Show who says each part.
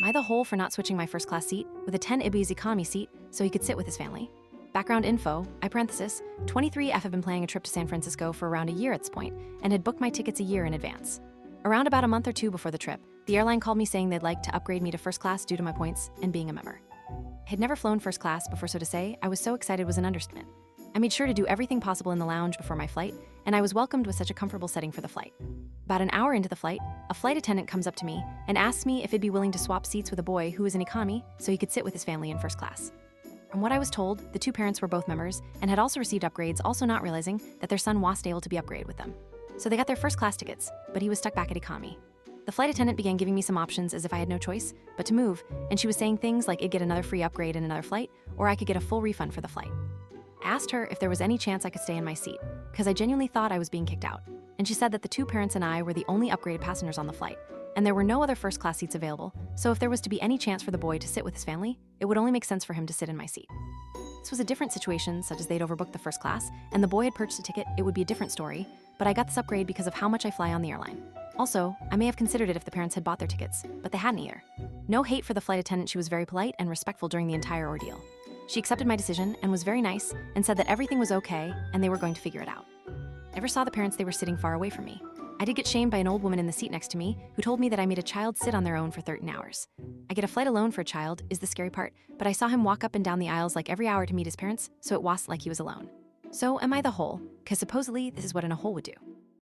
Speaker 1: Am I the whole for not switching my first class seat with a 10 Ibis economy seat so he could sit with his family? Background info, 23F had been planning a trip to San Francisco for around a year at this point and had booked my tickets a year in advance. Around about a month or two before the trip, the airline called me saying they'd like to upgrade me to first class due to my points and being a member. I had never flown first class before, so to say I was so excited was an understatement. I made sure to do everything possible in the lounge before my flight, and I was welcomed with such a comfortable setting for the flight. About an hour into the flight, a flight attendant comes up to me and asks me if I'd be willing to swap seats with a boy who was in economy so he could sit with his family in first class. From what I was told, the two parents were both members and had also received upgrades, also not realizing that their son wasn't able to be upgraded with them. So they got their first class tickets, but he was stuck back at economy. The flight attendant began giving me some options as if I had no choice but to move, and she was saying things like I'd get another free upgrade in another flight, or I could get a full refund for the flight. I asked her if there was any chance I could stay in my seat, because I genuinely thought I was being kicked out, and she said that the two parents and I were the only upgraded passengers on the flight, and there were no other first class seats available, so if there was to be any chance for the boy to sit with his family, it would only make sense for him to sit in my seat. This was a different situation, such as they'd overbooked the first class, and the boy had purchased a ticket, it would be a different story, but I got this upgrade because of how much I fly on the airline. Also, I may have considered it if the parents had bought their tickets, but they hadn't either. No hate for the flight attendant, she was very polite and respectful during the entire ordeal. She accepted my decision and was very nice and said that everything was okay and they were going to figure it out. I never saw the parents, they were sitting far away from me. I did get shamed by an old woman in the seat next to me who told me that I made a child sit on their own for 13 hours. I get a flight alone for a child is the scary part, but I saw him walk up and down the aisles like every hour to meet his parents, so it wasn't like he was alone. So am I the hole? Because supposedly this is what a hole would do.